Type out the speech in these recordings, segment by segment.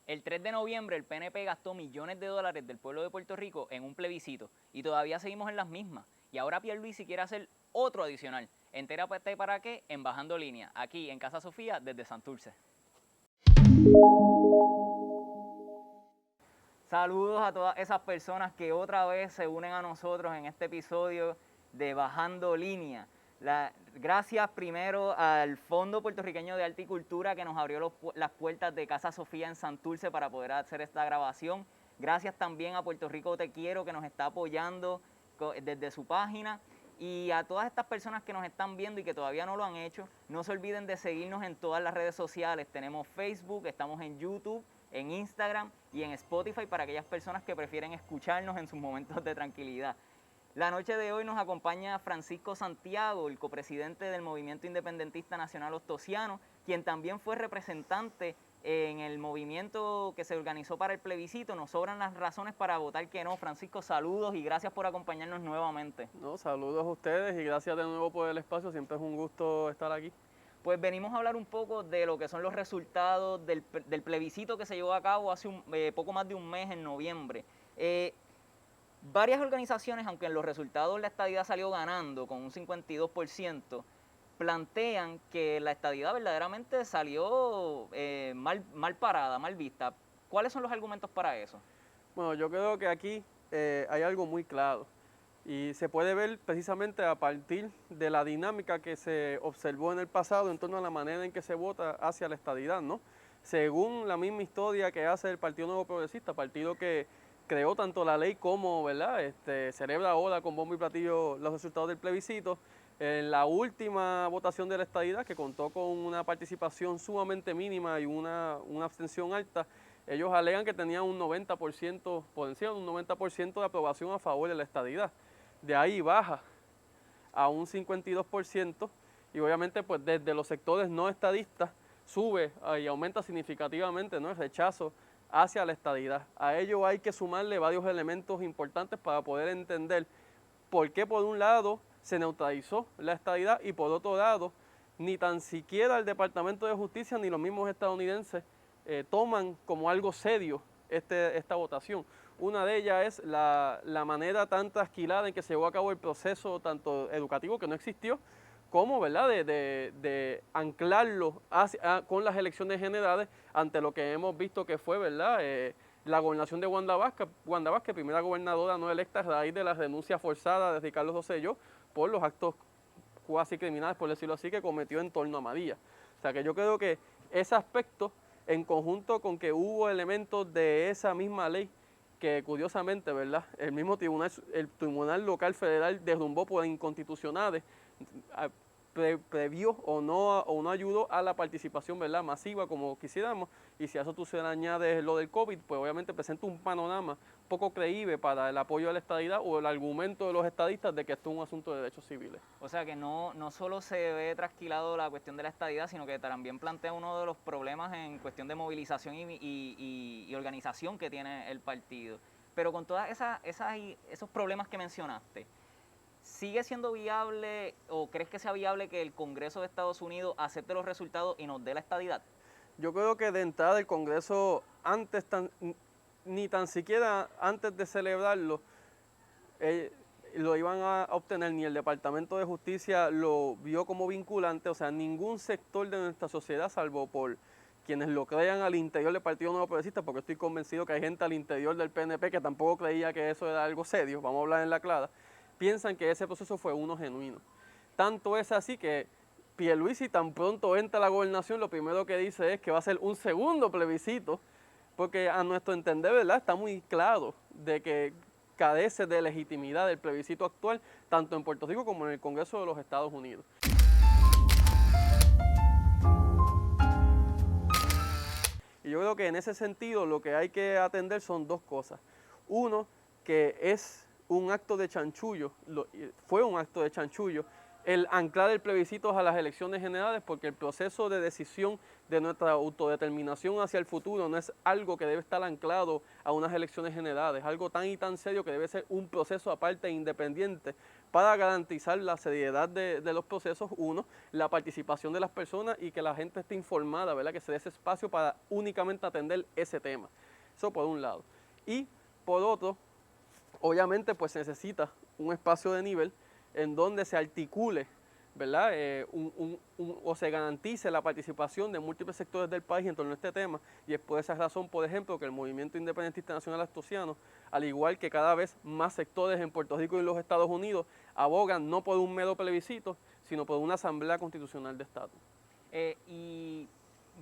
El 3 de noviembre el PNP gastó millones de dólares del pueblo de Puerto Rico en un plebiscito y todavía seguimos en las mismas. Y ahora Pierluisi quiere hacer otro adicional. Entérate para qué en Bajando Línea, aquí en Casa Sofía desde Santurce. Saludos a todas esas personas que otra vez se unen a nosotros en este episodio de Bajando Línea. Gracias primero al Fondo Puertorriqueño de Arte y Cultura que nos abrió las puertas de Casa Sofía en Santurce para poder hacer esta grabación. Gracias también a Puerto Rico Te Quiero que nos está apoyando desde su página. Y a todas estas personas que nos están viendo y que todavía no lo han hecho, no se olviden de seguirnos en todas las redes sociales. Tenemos Facebook, estamos en YouTube, en Instagram y en Spotify para aquellas personas que prefieren escucharnos en sus momentos de tranquilidad. La noche de hoy nos acompaña Francisco Santiago, el copresidente del Movimiento Independentista Nacional Ostosiano, quien también fue representante en el movimiento que se organizó para el plebiscito. Nos sobran las razones para votar que no. Francisco, saludos y gracias por acompañarnos nuevamente. No, saludos a ustedes y gracias de nuevo por el espacio, siempre es un gusto estar aquí. Pues venimos a hablar un poco de lo que son los resultados del plebiscito que se llevó a cabo hace poco más de un mes, en noviembre. Varias organizaciones, aunque en los resultados la estadidad salió ganando con un 52%, plantean que la estadidad verdaderamente salió mal parada, mal vista. ¿Cuáles son los argumentos para eso? Bueno, yo creo que aquí hay algo muy claro y se puede ver precisamente a partir de la dinámica que se observó en el pasado en torno a la manera en que se vota hacia la estadidad, ¿no? Según la misma historia que hace el Partido Nuevo Progresista, partido que creó tanto la ley como, ¿verdad? Celebra ahora con bombo y platillo los resultados del plebiscito. En la última votación de la estadidad, que contó con una participación sumamente mínima y una abstención alta, ellos alegan que tenían un 90%, por encima de un 90% de aprobación a favor de la estadidad. De ahí baja a un 52% y obviamente pues desde los sectores no estadistas sube y aumenta significativamente, ¿no?, el rechazo hacia la estadidad. A ello hay que sumarle varios elementos importantes para poder entender por qué por un lado se neutralizó la estadidad y por otro lado ni tan siquiera el Departamento de Justicia ni los mismos estadounidenses toman como algo serio esta votación. Una de ellas es la manera tan trasquilada en que se llevó a cabo el proceso tanto educativo, que no existió, como, ¿verdad?, de anclarlo con las elecciones generales ante lo que hemos visto que fue, ¿verdad?, la gobernación de Wanda Vázquez, primera gobernadora no electa a raíz de la renuncia forzada de Ricardo Rosselló por los actos cuasi criminales, por decirlo así, que cometió en torno a María. O sea que yo creo que ese aspecto, en conjunto con que hubo elementos de esa misma ley que curiosamente, ¿verdad?, el Tribunal Local Federal derrumbó por inconstitucionales, previó o no ayudó a la participación, ¿verdad?, masiva como quisiéramos, y si a eso tú se le añades lo del COVID, pues obviamente presenta un panorama poco creíble para el apoyo a la estadidad o el argumento de los estadistas de que esto es un asunto de derechos civiles. O sea que no solo se ve trasquilado la cuestión de la estadidad, sino que también plantea uno de los problemas en cuestión de movilización y organización que tiene el partido. Pero con todos esos problemas que mencionaste, ¿sigue siendo viable o crees que sea viable que el Congreso de Estados Unidos acepte los resultados y nos dé la estadidad? Yo creo que de entrada el Congreso, ni tan siquiera antes de celebrarlo, lo iban a obtener, ni el Departamento de Justicia lo vio como vinculante. O sea, ningún sector de nuestra sociedad, salvo por quienes lo crean al interior del Partido Nuevo Progresista, porque estoy convencido que hay gente al interior del PNP que tampoco creía que eso era algo serio, vamos a hablar en la clara, piensan que ese proceso fue uno genuino. Tanto es así que Pierluisi, tan pronto entra a la gobernación, lo primero que dice es que va a ser un segundo plebiscito, porque a nuestro entender, ¿verdad?, está muy claro de que carece de legitimidad el plebiscito actual, tanto en Puerto Rico como en el Congreso de los Estados Unidos. Y yo creo que en ese sentido lo que hay que atender son dos cosas. Uno, que es un acto de chanchullo, fue un acto de chanchullo el anclar el plebiscito a las elecciones generales, porque el proceso de decisión de nuestra autodeterminación hacia el futuro no es algo que debe estar anclado a unas elecciones generales, algo tan y tan serio que debe ser un proceso aparte e independiente para garantizar la seriedad de los procesos, uno, la participación de las personas y que la gente esté informada, ¿verdad? Que se dé ese espacio para únicamente atender ese tema. Eso por un lado. Y por otro, obviamente pues se necesita un espacio de nivel en donde se articule, ¿verdad? O se garantice la participación de múltiples sectores del país en torno a este tema, y es por esa razón, por ejemplo, que el Movimiento Independentista Nacional Asturiano, al igual que cada vez más sectores en Puerto Rico y en los Estados Unidos, abogan no por un mero plebiscito, sino por una asamblea constitucional de estatus. Y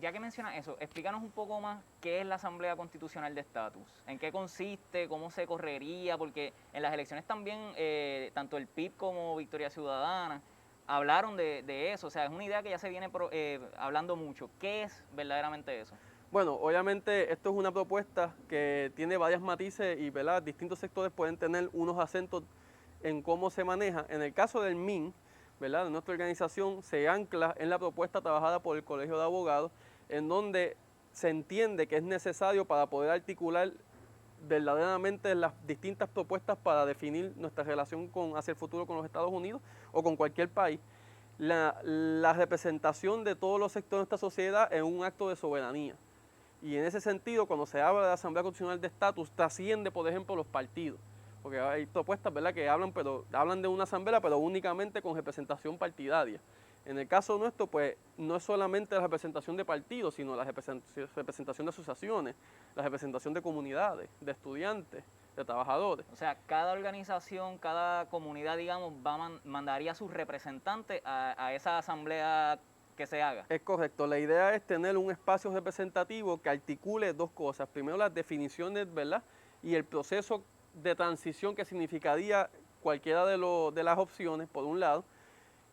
ya que mencionas eso, explícanos un poco más qué es la Asamblea Constitucional de Estatus, en qué consiste, cómo se correría, porque en las elecciones también, tanto el PIB como Victoria Ciudadana hablaron de eso, o sea, es una idea que ya se viene hablando mucho. ¿Qué es verdaderamente eso? Bueno, obviamente esto es una propuesta que tiene varios matices y, ¿verdad?, distintos sectores pueden tener unos acentos en cómo se maneja. En el caso del MIN, ¿verdad?, de nuestra organización, se ancla en la propuesta trabajada por el Colegio de Abogados, en donde se entiende que es necesario para poder articular verdaderamente las distintas propuestas para definir nuestra relación hacia el futuro con los Estados Unidos o con cualquier país, la representación de todos los sectores de esta sociedad en un acto de soberanía. Y en ese sentido, cuando se habla de la Asamblea Constitucional de Estatus, trasciende, por ejemplo, los partidos. Porque hay propuestas, ¿verdad?, que hablan de una asamblea, pero únicamente con representación partidaria. En el caso nuestro, pues, no es solamente la representación de partidos, sino la representación de asociaciones, la representación de comunidades, de estudiantes, de trabajadores. O sea, cada organización, cada comunidad, digamos, mandaría a sus representantes a esa asamblea que se haga. Es correcto. La idea es tener un espacio representativo que articule dos cosas. Primero, las definiciones, ¿verdad?, y el proceso de transición que significaría cualquiera de las opciones, por un lado,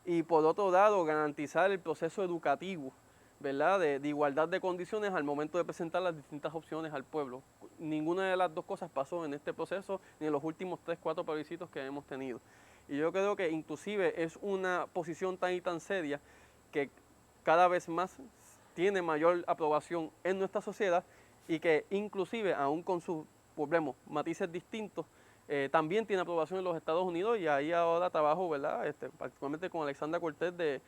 y por otro lado, garantizar el proceso educativo, ¿verdad?, de igualdad de condiciones al momento de presentar las distintas opciones al pueblo. Ninguna de las dos cosas pasó en este proceso, ni en los últimos 3, 4 plebiscitos que hemos tenido. Y yo creo que inclusive es una posición tan y tan seria que cada vez más tiene mayor aprobación en nuestra sociedad y que inclusive, aún con sus problemas, matices distintos, también tiene aprobación en los Estados Unidos, y ahí ahora trabajo, ¿verdad?, particularmente con Alexandra Cortés, de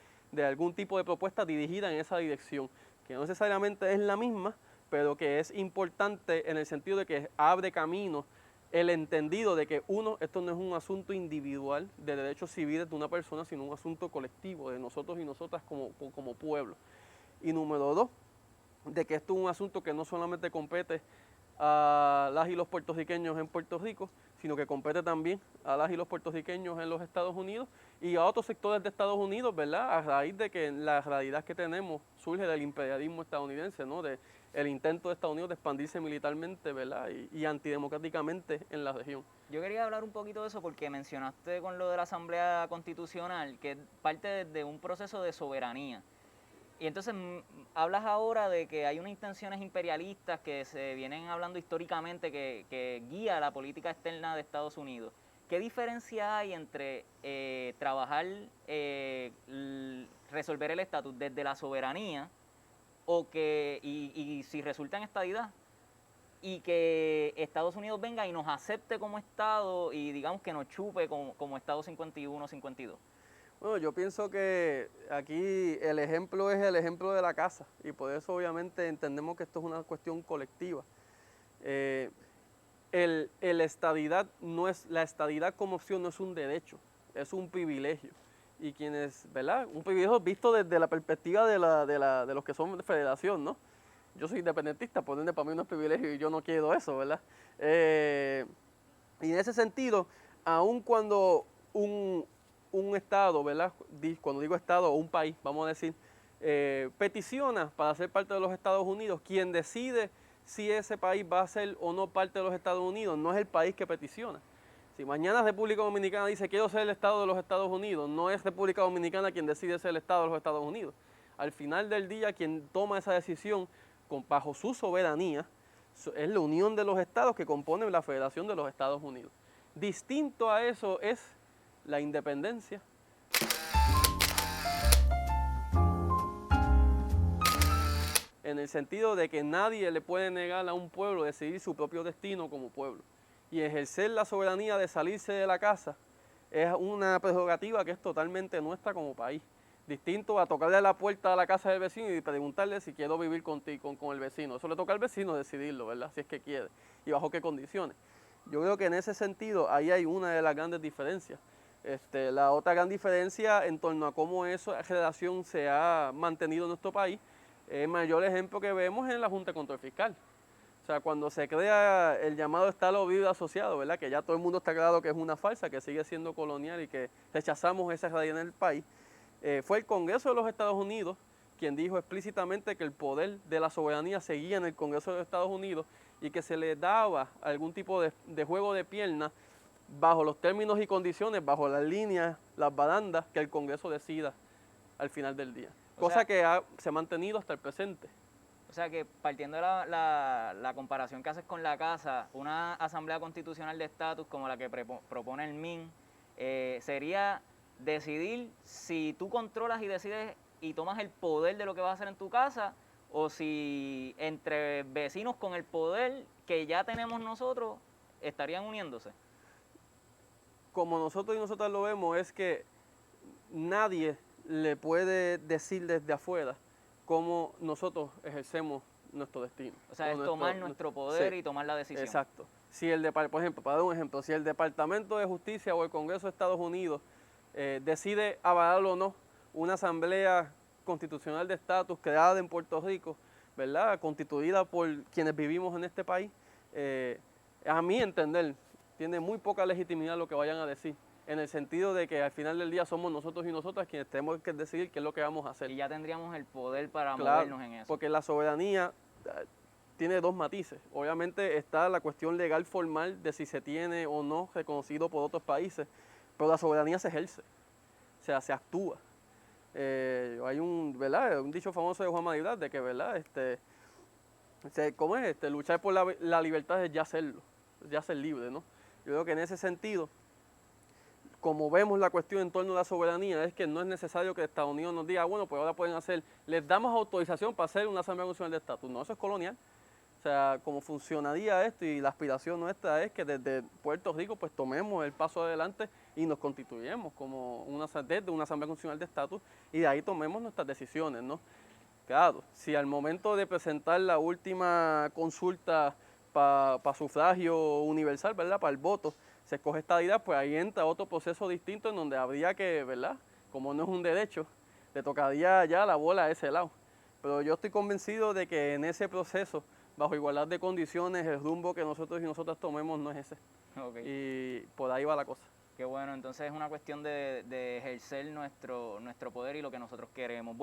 algún tipo de propuesta dirigida en esa dirección, que no necesariamente es la misma, pero que es importante en el sentido de que abre camino el entendido de que, uno, esto no es un asunto individual de derechos civiles de una persona, sino un asunto colectivo de nosotros y nosotras como pueblo. Y número dos, de que esto es un asunto que no solamente compete a las y los puertorriqueños en Puerto Rico, sino que compete también a las y los puertorriqueños en los Estados Unidos y a otros sectores de Estados Unidos, ¿verdad?, a raíz de que la realidad que tenemos surge del imperialismo estadounidense, ¿no?, de el intento de Estados Unidos de expandirse militarmente, ¿verdad?, y antidemocráticamente en la región. Yo quería hablar un poquito de eso porque mencionaste con lo de la Asamblea Constitucional, que es parte de un proceso de soberanía. Y entonces hablas ahora de que hay unas intenciones imperialistas que se vienen hablando históricamente que guía la política externa de Estados Unidos. ¿Qué diferencia hay entre trabajar, resolver el estatus desde la soberanía y si resulta en estadidad, y que Estados Unidos venga y nos acepte como Estado y digamos que nos chupe como Estado 51, 52? Bueno, yo pienso que aquí el ejemplo es el ejemplo de la casa, y por eso obviamente entendemos que esto es una cuestión colectiva. La estadidad como opción no es un derecho, es un privilegio. Y quienes, ¿verdad?, un privilegio visto desde la perspectiva de los que son de federación, ¿no? Yo soy independentista, por ende para mí no es privilegio y yo no quiero eso, ¿verdad? Y en ese sentido, aun cuando un Estado, ¿verdad?, cuando digo Estado o un país, vamos a decir, peticiona para ser parte de los Estados Unidos, quien decide si ese país va a ser o no parte de los Estados Unidos no es el país que peticiona. Si mañana República Dominicana dice quiero ser el Estado de los Estados Unidos, no es República Dominicana quien decide ser el Estado de los Estados Unidos. Al final del día, quien toma esa decisión bajo su soberanía es la unión de los estados que componen la Federación de los Estados Unidos. Distinto a eso es la independencia. en el sentido de que nadie le puede negar a un pueblo decidir su propio destino como pueblo. Y ejercer la soberanía de salirse de la casa es una prerrogativa que es totalmente nuestra como país. Distinto a tocarle a la puerta a la casa del vecino y preguntarle si quiero vivir contigo, con el vecino. Eso le toca al vecino decidirlo, ¿verdad? Si es que quiere y bajo qué condiciones. Yo creo que en ese sentido ahí hay una de las grandes diferencias. La otra gran diferencia en torno a cómo esa relación se ha mantenido en nuestro país, el mayor ejemplo que vemos es en la Junta de Control Fiscal. O sea, cuando se crea el llamado Estado Libre Asociado, ¿verdad? Que ya todo el mundo está claro que es una farsa, que sigue siendo colonial y que rechazamos esa realidad en el país, fue el Congreso de los Estados Unidos quien dijo explícitamente que el poder de la soberanía seguía en el Congreso de los Estados Unidos y que se le daba algún tipo de juego de pierna bajo los términos y condiciones, bajo las líneas, las barandas que el Congreso decida al final del día. Cosa que se ha mantenido hasta el presente. O sea que partiendo de la comparación que haces con la casa, una asamblea constitucional de estatus como la que propone el MIN, sería decidir si tú controlas y decides y tomas el poder de lo que vas a hacer en tu casa, o si entre vecinos con el poder que ya tenemos nosotros estarían uniéndose. Como nosotros y nosotras lo vemos, es que nadie le puede decir desde afuera cómo nosotros ejercemos nuestro destino. O sea, es tomar nuestro poder y tomar la decisión. Exacto. Si por ejemplo, para dar un ejemplo, si el Departamento de Justicia o el Congreso de Estados Unidos decide avalar o no una asamblea constitucional de estatus creada en Puerto Rico, ¿verdad? Constituida por quienes vivimos en este país, a mi entender, tiene muy poca legitimidad lo que vayan a decir, en el sentido de que al final del día somos nosotros y nosotras quienes tenemos que decidir qué es lo que vamos a hacer. Y ya tendríamos el poder para movernos en eso. Porque la soberanía tiene dos matices. Obviamente está la cuestión legal formal de si se tiene o no reconocido por otros países, pero la soberanía se ejerce, o sea, se actúa. Hay un dicho famoso de Juan Madrid de que, ¿verdad? ¿Cómo es? Luchar por la libertad es ya hacerlo, ya ser libre, ¿no? Yo creo que en ese sentido, como vemos la cuestión en torno a la soberanía, es que no es necesario que Estados Unidos nos diga, bueno, pues ahora pueden hacer, les damos autorización para hacer una Asamblea Constitucional de Estatus. No, eso es colonial. O sea, como funcionaría esto y la aspiración nuestra es que desde Puerto Rico pues tomemos el paso adelante y nos constituyamos como desde una Asamblea Constitucional de Estatus y de ahí tomemos nuestras decisiones, ¿no? Claro, si al momento de presentar la última consulta para sufragio universal, ¿verdad? Para el voto, se escoge estadidad, pues ahí entra otro proceso distinto en donde habría que, ¿verdad? Como no es un derecho, le tocaría ya la bola a ese lado. Pero yo estoy convencido de que en ese proceso, bajo igualdad de condiciones, el rumbo que nosotros y nosotras tomemos no es ese. Okay. Y por ahí va la cosa. Qué bueno, entonces es una cuestión de ejercer nuestro poder y lo que nosotros queremos.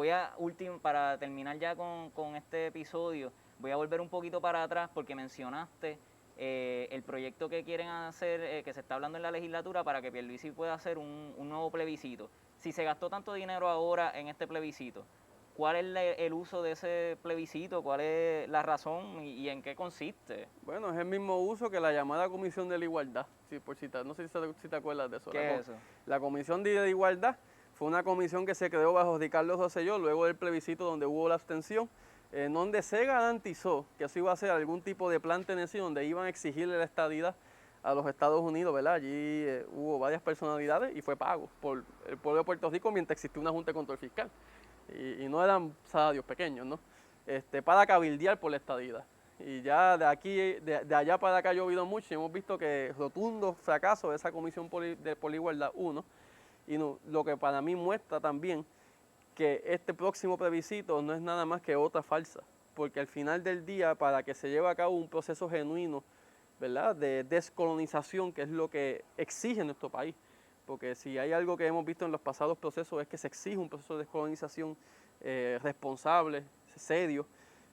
Para terminar ya con este episodio, voy a volver un poquito para atrás porque mencionaste el proyecto que quieren hacer, que se está hablando en la legislatura para que Pierluisi pueda hacer un nuevo plebiscito. Si se gastó tanto dinero ahora en este plebiscito, ¿cuál es el uso de ese plebiscito? ¿Cuál es la razón y en qué consiste? Bueno, es el mismo uso que la llamada Comisión de la Igualdad, no sé si te acuerdas de eso. ¿Qué es eso? La Comisión de Igualdad fue una comisión que se creó bajo Ricardo Rosselló luego del plebiscito donde hubo la abstención, en donde se garantizó que eso iba a ser algún tipo de plan Tennessee donde iban a exigirle la estadidad a los Estados Unidos, ¿verdad? Allí hubo varias personalidades y fue pago por el pueblo de Puerto Rico mientras existió una Junta de Control Fiscal. Y no eran salarios pequeños, ¿no? Para cabildear por la estadidad. Y ya de allá para acá ha llovido mucho y hemos visto que rotundo fracaso de esa Comisión por la Igualdad 1, y lo que para mí muestra también que este próximo plebiscito no es nada más que otra farsa, porque al final del día, para que se lleve a cabo un proceso genuino, ¿verdad?, de descolonización, que es lo que exige nuestro país, porque si hay algo que hemos visto en los pasados procesos es que se exige un proceso de descolonización responsable, serio,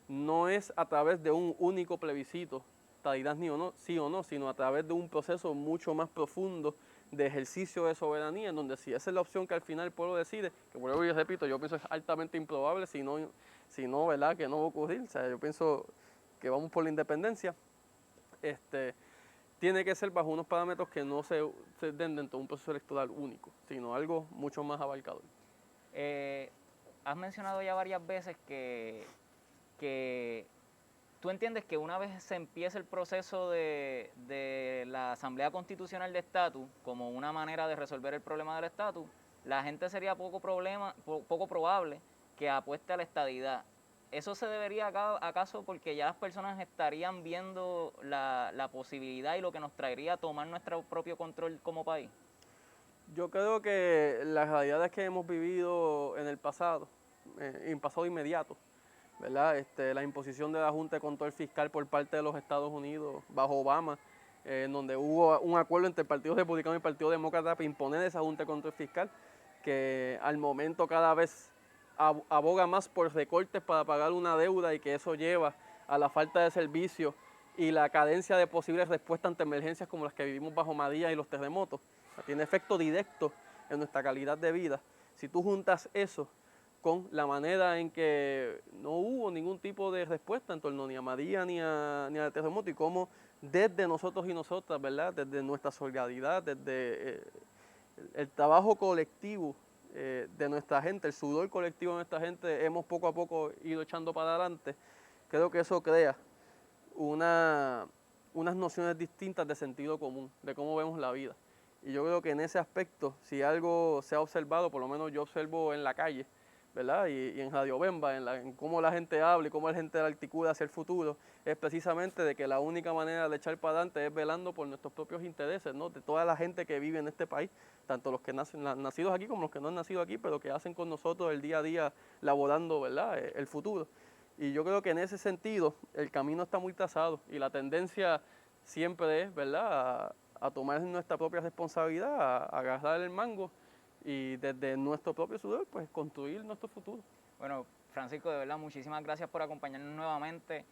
no es a través de un único plebiscito, estadidad sí o no, sino a través de un proceso mucho más profundo de ejercicio de soberanía, en donde si esa es la opción que al final el pueblo decide, que vuelvo y repito, yo pienso que es altamente improbable, si no, ¿verdad?, que no va a ocurrir, o sea, yo pienso que vamos por la independencia, tiene que ser bajo unos parámetros que no se den dentro de un proceso electoral único, sino algo mucho más abarcador. Has mencionado ya varias veces que que tú entiendes que una vez se empiece el proceso de la Asamblea Constitucional de Estatus como una manera de resolver el problema del estatus, la gente sería poco probable que apueste a la estadidad. ¿Eso se debería acaso porque ya las personas estarían viendo la posibilidad y lo que nos traería a tomar nuestro propio control como país? Yo creo que las realidades que hemos vivido en el pasado, en pasado inmediato, ¿verdad? La imposición de la Junta de Control Fiscal por parte de los Estados Unidos bajo Obama, en donde hubo un acuerdo entre el Partido Republicano y el Partido Demócrata para imponer esa Junta de Control Fiscal, que al momento cada vez aboga más por recortes para pagar una deuda y que eso lleva a la falta de servicio y la carencia de posibles respuestas ante emergencias como las que vivimos bajo María y los terremotos. O sea, tiene efecto directo en nuestra calidad de vida. Si tú juntas eso con la manera en que no hubo ningún tipo de respuesta en torno ni a María ni al terremoto, y cómo desde nosotros y nosotras, ¿verdad? Desde nuestra solidaridad, desde el trabajo colectivo de nuestra gente, el sudor colectivo de nuestra gente, hemos poco a poco ido echando para adelante. Creo que eso crea unas nociones distintas de sentido común, de cómo vemos la vida. Y yo creo que en ese aspecto, si algo se ha observado, por lo menos yo observo en la calle, ¿verdad? Y en Radio Bemba, en cómo la gente habla y cómo la gente articula hacia el futuro, es precisamente de que la única manera de echar para adelante es velando por nuestros propios intereses, ¿no? De toda la gente que vive en este país, tanto los que nacidos aquí como los que no han nacido aquí, pero que hacen con nosotros el día a día laborando, ¿verdad? El futuro. Y yo creo que en ese sentido el camino está muy trazado y la tendencia siempre es, ¿verdad?, a tomar nuestra propia responsabilidad, a agarrar el mango y desde nuestro propio sudor, pues construir nuestro futuro. Bueno, Francisco, de verdad, muchísimas gracias por acompañarnos nuevamente.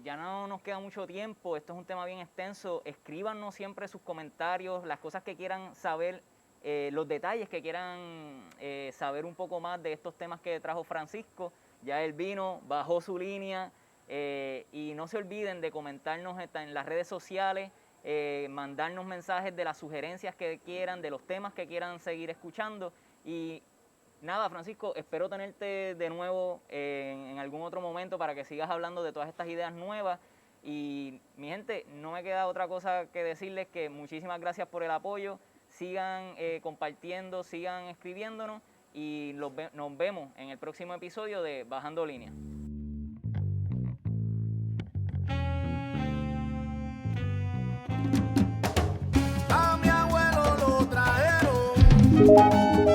Ya no nos queda mucho tiempo, esto es un tema bien extenso. Escríbanos siempre sus comentarios, las cosas que quieran saber, los detalles que quieran saber un poco más de estos temas que trajo Francisco. Ya él vino, bajó su línea y no se olviden de comentarnos en las redes sociales, mandarnos mensajes de las sugerencias que quieran, de los temas que quieran seguir escuchando. Y nada, Francisco, espero tenerte de nuevo en algún otro momento para que sigas hablando de todas estas ideas nuevas. Y mi gente, no me queda otra cosa que decirles que muchísimas gracias por el apoyo. Sigan compartiendo, sigan escribiéndonos y nos vemos en el próximo episodio de Bajando Línea. A mi abuelo lo trajeron